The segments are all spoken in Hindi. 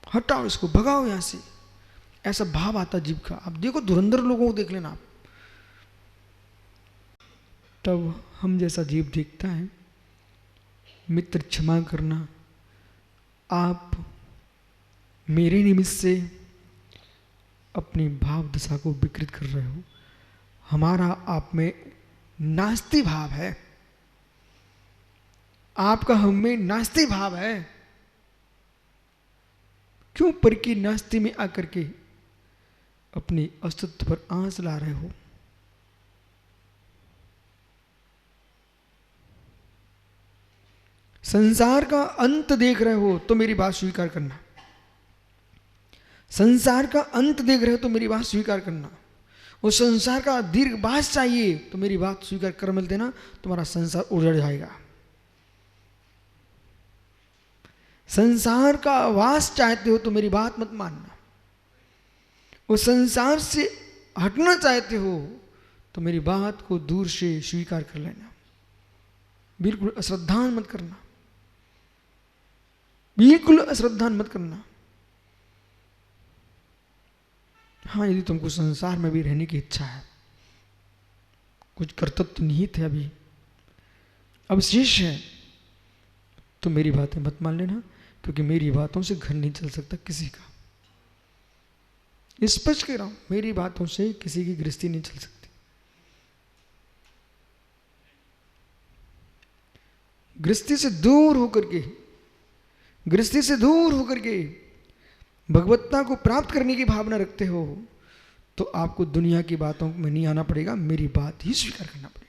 हटाओ इसको, भगाओ यहां से, ऐसा भाव आता जीव का। आप देखो धुरंधर लोगों को देख लेना आप, तब हम जैसा जीव देखता है। मित्र क्षमा करना, आप मेरे निमित्त से अपनी भाव दशा को विकृत कर रहे हो। हमारा आप में नास्ति भाव है, आपका हम में नास्ति भाव है। क्यों पर की नास्ति में आकर के अपने अस्तित्व पर आंच ला रहे हो? संसार का अंत देख रहे हो तो मेरी बात स्वीकार करना। संसार का अंत देख रहे हो तो मेरी बात स्वीकार करना। और संसार का दीर्घवास चाहिए तो मेरी बात स्वीकार कर मिल देना, तुम्हारा संसार उजड़ जाएगा। संसार का वास चाहते हो तो मेरी बात मत मानना। और संसार से हटना चाहते हो तो मेरी बात को दूर से स्वीकार कर लेना। बिल्कुल अश्रद्धान मत करना, बिल्कुल अश्रद्धान मत करना। हाँ, यदि तुमको संसार में भी रहने की इच्छा है, कुछ कर्तव्य निहित है, अभी अवशेष है, तो मेरी बातें मत मान लेना, क्योंकि मेरी बातों से घर नहीं चल सकता किसी का। स्पष्ट कह रहा हूं, मेरी बातों से किसी की गृहस्थी नहीं चल सकती। गृहस्थी से दूर होकर के, गृहस्थी से दूर होकर के भगवत्ता को प्राप्त करने की भावना रखते हो तो आपको दुनिया की बातों में नहीं आना पड़ेगा, मेरी बात ही स्वीकार करना पड़ेगी।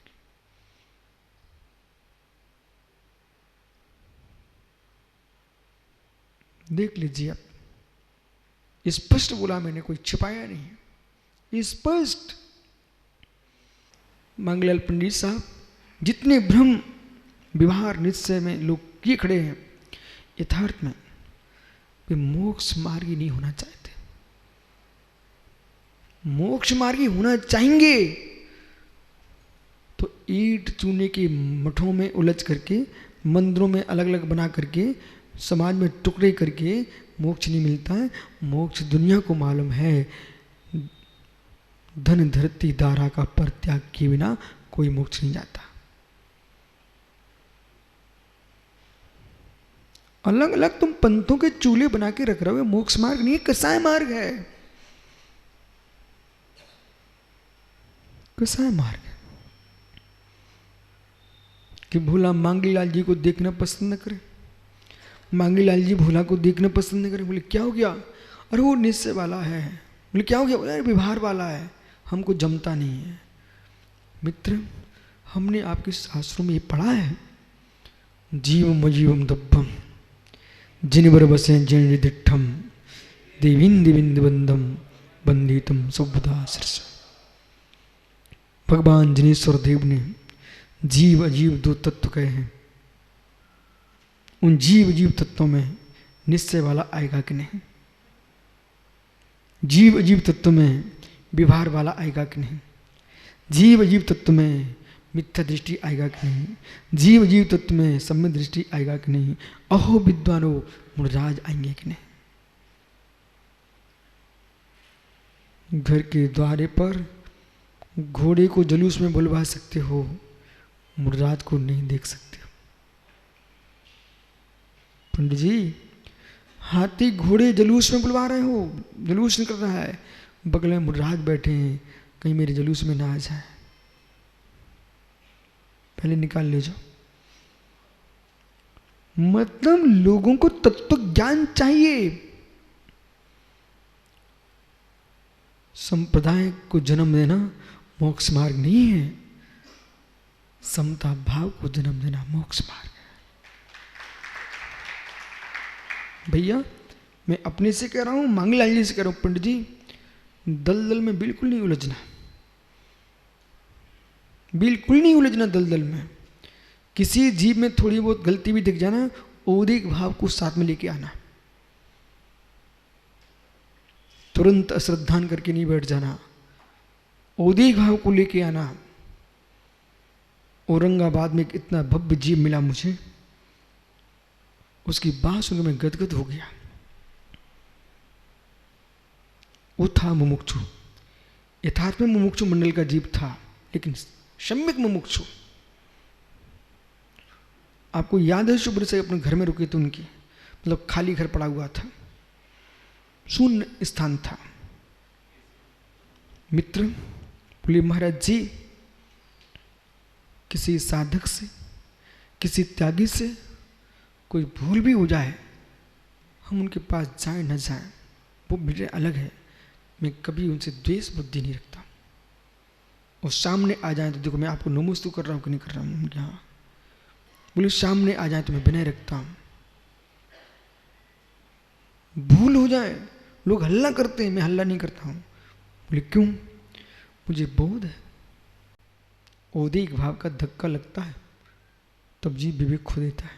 देख लीजिए, आप स्पष्ट बोला मैंने, कोई छिपाया नहीं है, स्पष्ट। मंगलाल पंडित साहब, जितने भ्रम व्यवहार निश्चय में लोग किए खड़े हैं, यथार्थ में वे मोक्ष मार्गी नहीं होना चाहते। मोक्ष मार्गी होना चाहेंगे तो ईंट चूने के मठों में उलझ करके, मंदिरों में अलग अलग बना करके, समाज में टुकड़े करके मोक्ष नहीं मिलता है। मोक्ष दुनिया को मालूम है, धन धरती दारा का परित्याग किए बिना कोई मोक्ष नहीं जाता। अलग अलग तुम पंथों के चूल्हे बना के रख रहे हो, मोक्ष मार्ग नहीं है, कसाय मार्ग है, कसाय मार्ग है। कि भोला मांगीलाल जी को देखना पसंद न करे, मांगीलाल जी भोला को देखना पसंद न करे। बोले क्या हो गया? अरे वो निश्चय वाला है। बोले क्या हो गया? बोले व्यवहार वाला है, हमको जमता नहीं है। मित्र, हमने आपके शास्त्रों में ये पढ़ा है, जीवम अजीवम दब्बम जिनवर बसे जन दिठम देविंद बिंद बंधम बंदितम सुबुदा सिरसा। भगवान जिनेश्वर देव ने जीव अजीव दो तत्व कहे हैं। उन जीव अजीव तत्वों में निश्चय वाला आएगा कि नहीं? जीव अजीव तत्व में व्यवहार वाला आएगा कि नहीं? जीव अजीव तत्व में मिथ्या दृष्टि आएगा कि नहीं? जीव जीव तत्व में सम्यक दृष्टि आएगा कि नहीं? अहो विद्वानो मुरराज आएंगे कि नहीं? घर के द्वारे पर घोड़े को जुलूस में बुलवा सकते हो, मुरराज को नहीं देख सकते। पंडित जी, हाथी घोड़े जुलूस में बुलवा रहे हो, जुलूस निकल रहा है, बगल में मुरराज बैठे हैं, कहीं मेरे जुलूस में ना आ जाए, पहले निकाल ले जाओ। मतलब लोगों को तत्व ज्ञान चाहिए। संप्रदाय को जन्म देना मोक्ष मार्ग नहीं है, समता भाव को जन्म देना मोक्ष मार्ग है। भैया, मैं अपने से कह रहा हूं, मांगलाल जी से कह रहा हूं, पंडित जी दलदल में बिल्कुल नहीं उलझना, बिल्कुल नहीं उलझना दलदल में। किसी जीव में थोड़ी बहुत गलती भी दिख जाना, औदिक भाव को साथ में लेके आना, तुरंत अश्रद्धान करके नहीं बैठ जाना, औदिक भाव को लेके आना। औरंगाबाद में इतना भव्य जीव मिला मुझे, उसकी बात सुनकर मैं गदगद हो गया। वो था मुमुक्षु। यथार्थ में मुमुक्षु मंडल का जीव था, लेकिन सम्यक मुमुक्षु। आपको याद है शुभ्र से अपने घर में रुके थे उनकी, मतलब खाली घर पड़ा हुआ था, शून्य स्थान था। मित्र बोले महाराज जी, किसी साधक से, किसी त्यागी से कोई भूल भी हो जाए, हम उनके पास जाए न जाए, वो मेरे अलग है। मैं कभी उनसे द्वेष बुद्धि नहीं रखता। और सामने आ जाए तो देखो मैं आपको नमोस्तु कर रहा हूँ कि नहीं कर रहा हूँ उनके यहाँ। बोले सामने आ जाए तो मैं विनय रखता हूँ। भूल हो जाए, लोग हल्ला करते हैं, मैं हल्ला नहीं करता हूँ। बोले क्यों? मुझे बोध है। औदिक भाव का धक्का लगता है तब जीव विवेक खो देता है।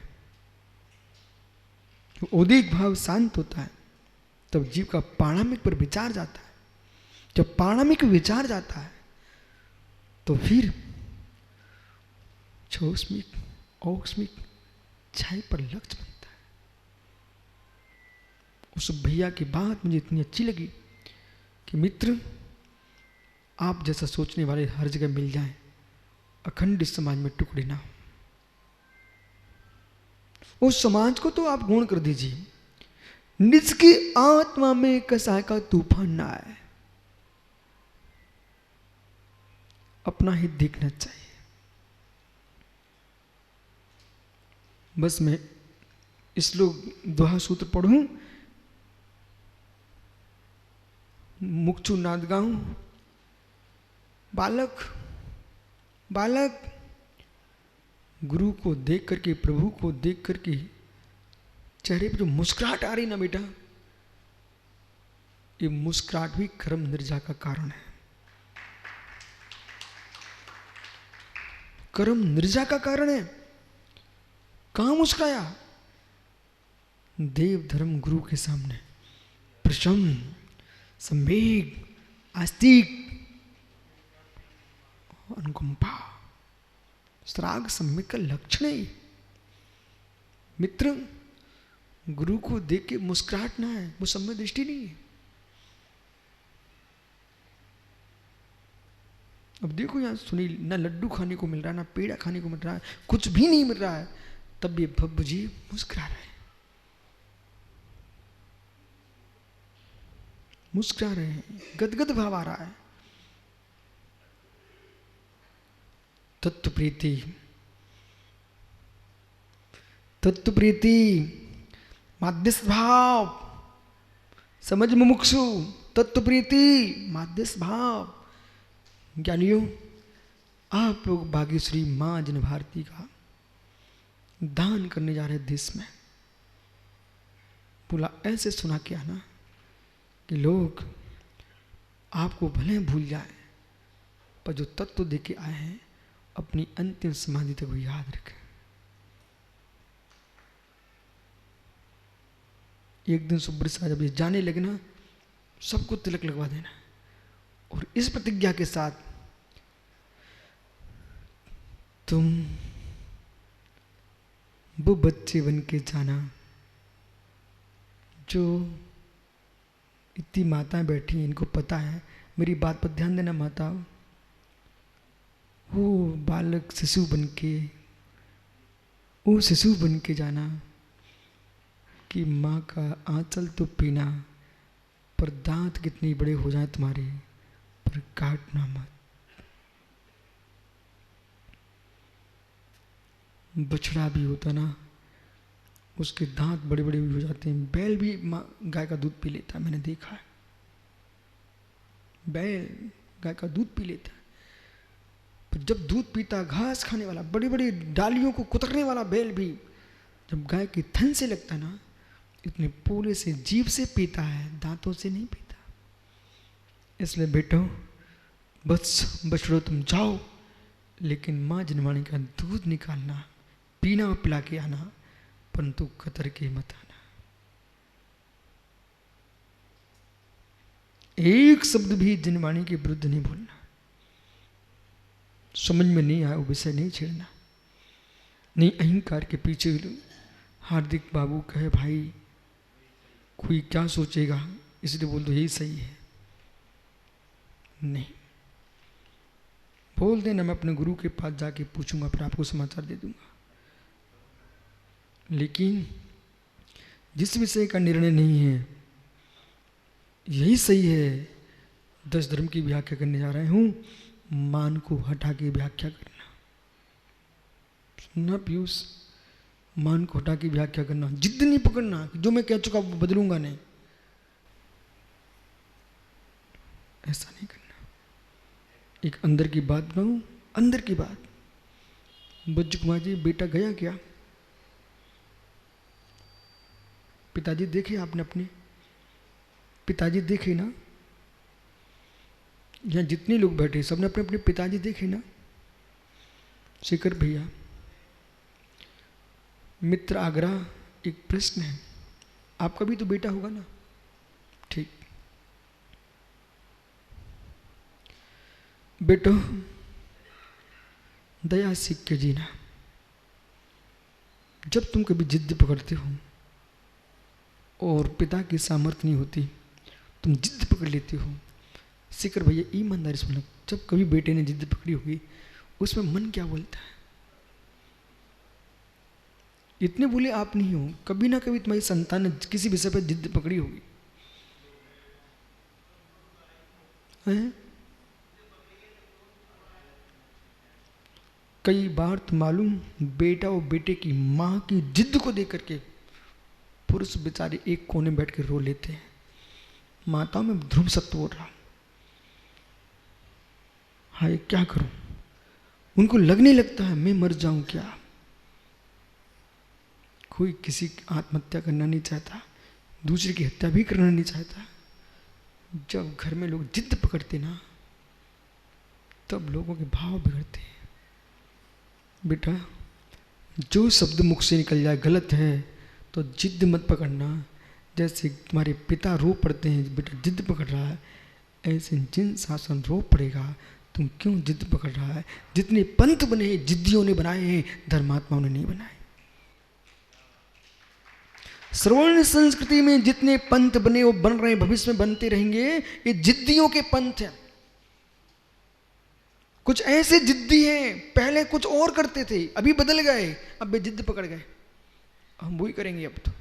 औदिक भाव शांत होता है तब जीव का पाणामिक पर विचार जाता है। जब पाणामिक विचार जाता है तो फिर छोस्मिक औस्मिक छाई पर लक्ष्य बनता है। उस भैया की बात मुझे इतनी अच्छी लगी कि मित्र, आप जैसा सोचने वाले हर जगह मिल जाएं, अखंड इस समाज में टुकड़े ना हो। उस समाज को तो आप गुण कर दीजिए, निज की आत्मा में कसाय का तूफान ना आए। अपना ही देखना चाहिए। बस मैं इस लोग दोहा सूत्र पढ़ूं, मुक्षु नाद गाऊं। बालक बालक गुरु को देख करके, प्रभु को देख करके चेहरे पर जो मुस्कुराहट आ रही ना बेटा, ये मुस्कुराहट भी कर्म निर्जा का कारण है। कर्म निर्जा का कारण है। कहां मुस्कुराया? देव धर्म गुरु के सामने प्रशम, संवेग, आस्तिक, अनुकंपा, श्राग सम्यक का लक्षण है। मित्र, गुरु को देख के मुस्कुराहट ना है, वो सम्यक दृष्टि नहीं है। अब देखो यहां सुनील, ना लड्डू खाने को मिल रहा है, ना पेड़ा खाने को मिल रहा है, कुछ भी नहीं मिल रहा है, तब ये भव्य जी मुस्कुरा रहे हैं। मुस्कुरा रहे हैं, गदगद भाव आ रहा है। तत्व प्रीति, तत्व प्रीति, माध्यस्थ भाव, समझ मुमुक्षु, तत्व प्रीति, माध्यस्थ भाव। ज्ञानियों, आप लोग भाग्यश्री मां जन भारती का दान करने जा रहे देश में। बोला ऐसे सुना के आना कि लोग आपको भले भूल जाए, पर जो तत्व दे के आए हैं अपनी अंतिम समाधि तक वो याद रखें। एक दिन सुब्रत साहब जब ये जाने लगे ना, सबको तिलक लगवा देना और इस प्रतिज्ञा के साथ, तुम वो बच्चे बन के जाना जो इतनी माताएं बैठी हैं, इनको पता है, मेरी बात पर ध्यान देना माता, वो बालक शिशु बन के, वो शिशु बन के जाना कि माँ का आंचल तो पीना, पर दांत कितने बड़े हो जाए तुम्हारे, पर काटना मत। बछड़ा भी होता ना, उसके दांत बड़े बड़े भी हो जाते हैं। बैल भी गाय का दूध पी लेता है, मैंने देखा है। बैल गाय का दूध पी लेता है, पर जब दूध पीता, घास खाने वाला, बड़ी बड़ी डालियों को कुतरने वाला बैल भी जब गाय के थन से लगता है ना, इतने पूरे से जीभ से पीता है, दांतों से नहीं पीता। इसलिए बेटो, बस बछड़ो तुम जाओ, लेकिन माँ जनवाणी का दूध निकालना, पीना और पिला के आना, परंतु कतर के मत आना। एक शब्द भी जनवाणी के विरुद्ध नहीं बोलना। समझ में नहीं आया वो विषय नहीं छेड़ना। नहीं अहंकार के पीछे हार्दिक बाबू कहे भाई कोई क्या सोचेगा, इसलिए बोल दो यही सही है। नहीं। बोल देना मैं अपने गुरु के पास जाके पूछूंगा, फिर आपको समाचार दे दूंगा। लेकिन जिस विषय का निर्णय नहीं है, यही सही है, 10 धर्म की व्याख्या करने जा रहे हूं, मान को हटा के व्याख्या करना। सुनना पीयूष, मान को हटा के व्याख्या करना, जिद नहीं पकड़ना कि जो मैं कह चुका वो बदलूंगा नहीं, ऐसा नहीं करना। एक अंदर की बात बताऊं, अंदर की बात, बच्चू कुमार जी बेटा गया क्या? पिताजी देखे आपने अपने? पिताजी देखे ना? यहाँ जितने लोग बैठे सबने अपने अपने पिताजी देखे ना? शेखर भैया, मित्र आगरा, एक प्रश्न है, आपका भी तो बेटा होगा ना? ठीक, बेटो दया सीख के जीना। जब तुम कभी जिद पकड़ते हो और पिता की सामर्थ्य नहीं होती, तुम जिद पकड़ लेते हो। शेखर भैया ईमानदारी से बोलो, जब कभी बेटे ने जिद पकड़ी होगी उसमें मन क्या बोलता है? इतने बोले आप नहीं हो, कभी ना कभी तुम्हारी संतान ने किसी विषय पर जिद पकड़ी होगी, हैं? कई बार तो मालूम, बेटा और बेटे की मां की जिद को देख करके पुरुष बेचारे एक कोने बैठ के रो लेते हैं। माताओं में ध्रुव सत्य बोल रहा, हाय क्या करूं, उनको लगने लगता है मैं मर जाऊं क्या। कोई किसी की आत्महत्या करना नहीं चाहता, दूसरे की हत्या भी करना नहीं चाहता। जब घर में लोग जिद पकड़ते ना, तब लोगों के भाव बिगड़ते हैं। बेटा जो शब्द मुख से निकल जाए गलत है तो जिद मत पकड़ना। जैसे तुम्हारे पिता रो पड़ते हैं, बेटा जिद पकड़ रहा है, ऐसे जिन शासन रो पड़ेगा, तुम क्यों जिद पकड़ रहा है। जितने पंथ बने जिद्दियों ने बनाए हैं, धर्मात्माओं ने नहीं बनाए। श्रवण संस्कृति में जितने पंथ बने वो बन रहे, भविष्य में बनते रहेंगे, ये जिद्दियों के पंथ हैं। कुछ ऐसे जिद्दी हैं, पहले कुछ और करते थे, अभी बदल गए, अब वे जिद पकड़ गए, हम वही करेंगे अब तो।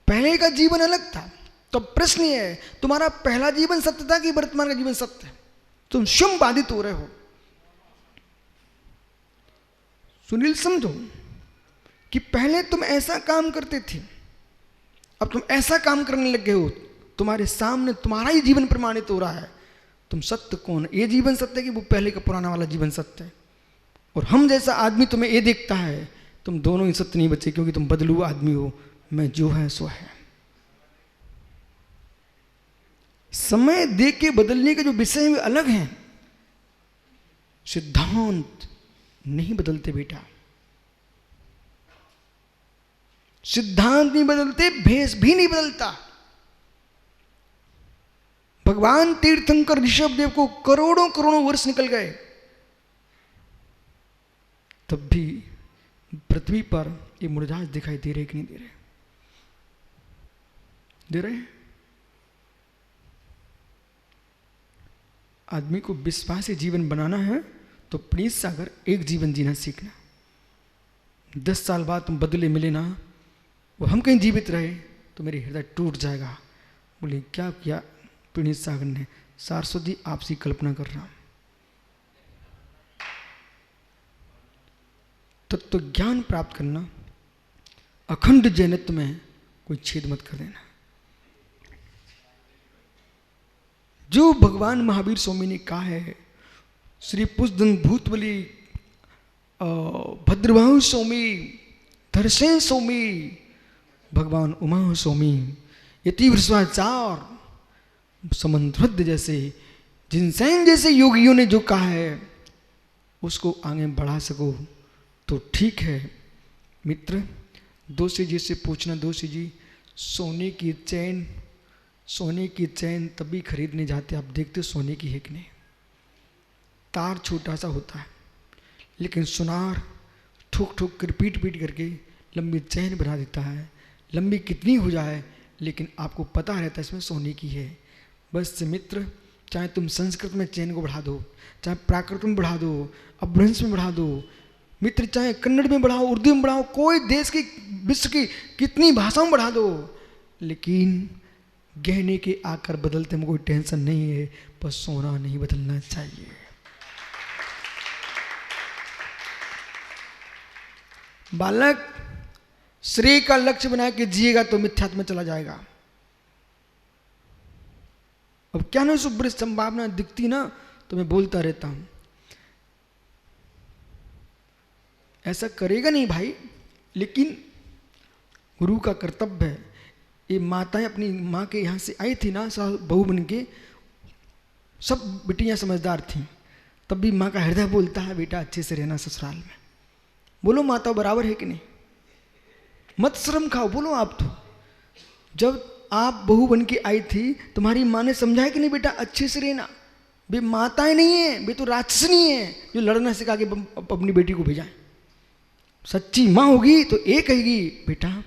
पहले का जीवन अलग था। तो प्रश्न ये है, तुम्हारा पहला जीवन सत्य था कि वर्तमान का जीवन सत्य है? तुम शुभ बाधित हो रहे हो। सुनील समझो कि पहले तुम ऐसा काम करते थे, अब तुम ऐसा काम करने लग गए हो, तुम्हारे सामने तुम्हारा ही जीवन प्रमाणित हो रहा है। तुम सत्य कौन? ये जीवन सत्य है कि वो पहले का पुराना वाला जीवन सत्य है? और हम जैसा आदमी तुम्हें ये देखता है, तुम दोनों ही सत्य नहीं बचे, क्योंकि तुम बदलू आदमी हो। मैं जो है सो है। समय देख के बदलने के जो विषय वे अलग हैं, सिद्धांत नहीं बदलते बेटा। सिद्धांत नहीं बदलते, भेष भी नहीं बदलता। भगवान तीर्थंकर ऋषभदेव को करोड़ों करोड़ों वर्ष निकल गए, तब भी पृथ्वी पर ये मुरझाज दिखाई दे रहे कि नहीं दे रहे? दे रहे हैं। आदमी को विश्वासी जीवन बनाना है तो प्लीज सागर एक जीवन जीना सीखना। 10 साल बाद तुम बदले मिले ना, वो हम कहीं जीवित रहे तो मेरे हृदय टूट जाएगा। बोले क्या किया प्रणीत सागर ने? सारस्वत जी आपसी कल्पना कर रहा हूं। तत्व ज्ञान प्राप्त करना, अखंड जैनत्व में कोई छेद मत कर देना। जो भगवान महावीर स्वामी ने कहा है, श्री पुष्पदन भूतबली, भद्रबाहु स्वामी, धरसेन स्वामी, भगवान उमा स्वामी, यति वृषभाचार, समन्वृद्ध जैसे, जिनसेन जैसे योगियों ने जो कहा है उसको आगे बढ़ा सको तो ठीक है। मित्र, दोषी जी से पूछना, दोषी जी सोने की चैन तभी खरीदने जाते, आप देखते सोने की है कि नहीं? तार छोटा सा होता है, लेकिन सुनार ठोक ठोक कर पीट पीट करके लंबी चैन बना देता है। लंबी कितनी हो जाए, लेकिन आपको पता रहता है इसमें सोने की है। बस मित्र, चाहे तुम संस्कृत में चयन को बढ़ा दो, चाहे प्राकृत में बढ़ा दो, अपभ्रंश में बढ़ा दो मित्र, चाहे कन्नड़ में बढ़ाओ, उर्दू में बढ़ाओ, कोई देश की विश्व की कितनी भाषाओं में बढ़ा दो, लेकिन गहने के आकार बदलते में कोई टेंशन नहीं है, पर सोना नहीं बदलना चाहिए। बालक श्रेय का लक्ष्य बना के जिएगा तो मिथ्यात्व में चला जाएगा। अब क्या ना शुभ्र संभावना दिखती ना तो मैं बोलता रहता हूं, ऐसा करेगा नहीं भाई, लेकिन गुरु का कर्तव्य है। ये माताएं अपनी माँ के यहाँ से आई थी ना बहू बन के, सब बेटियां समझदार थीं, तब भी माँ का हृदय बोलता है बेटा अच्छे से रहना ससुराल में। बोलो माता बराबर है कि नहीं? मत शर्म खाओ, बोलो आप तो। जब आप बहू बन के आई थी तुम्हारी माँ ने समझाया कि नहीं बेटा अच्छे से रहना, वे माताएं नहीं है, वे तो राक्षसनी है जो लड़ना सिखा के अपनी बेटी को भेजा। सच्ची माँ होगी तो ये कहेगी बेटा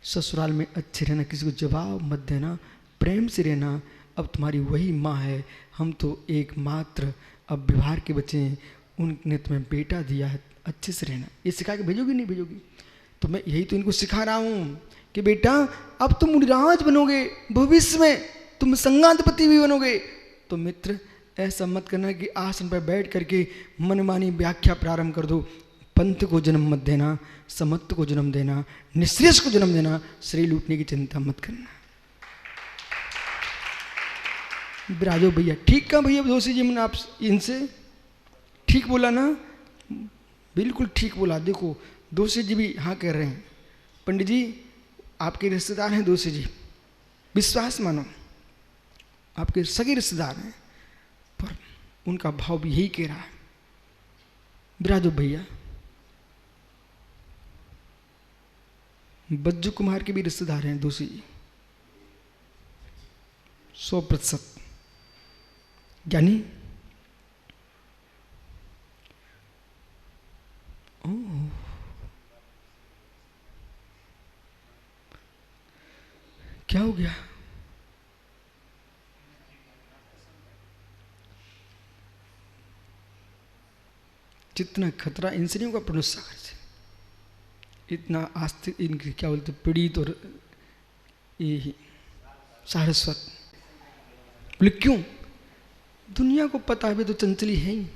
ससुराल में अच्छे रहना, किसी को जवाब मत देना, प्रेम से रहना। अब तुम्हारी वही माँ है, हम तो एकमात्र अब व्यवहार के बच्चे हैं, उनने तुम्हें बेटा दिया है, अच्छे से रहना। ये सिखा के भेजोगी नहीं भेजोगी? तो मैं यही तो इनको सिखा रहा हूँ कि बेटा अब तुम मुनिराज बनोगे, भविष्य में तुम संगाधिपति भी बनोगे। तो मित्र ऐसा मत करना कि आसन पर बैठ करके मनमानी व्याख्या प्रारंभ कर दो। पंथ को जन्म मत देना, समत्व को जन्म देना, निःश्रेयस को जन्म देना, श्रेय लूटने की चिंता मत करना। बिराजो भैया, ठीक कहा भैया दोषी जी, मैंने आप इनसे ठीक बोला ना? बिल्कुल ठीक बोला। देखो दोषी जी भी हाँ कह रहे हैं। पंडित जी आपके रिश्तेदार हैं दोषी जी, विश्वास मानो आपके सगे रिश्तेदार हैं, पर उनका भाव भी यही कह रहा है। बिराजो भैया, बज्जू कुमार के भी रिश्तेदार हैं दोषी जी, 100%। यानी क्या हो गया? जितना खतरा इनसे नहीं होगा प्रनुसागर से, इतना आस्तिक इनकी क्या बोलते पीड़ित और ये सारस्वत। बोले क्यों? दुनिया को पता है वे तो चंचली है ही,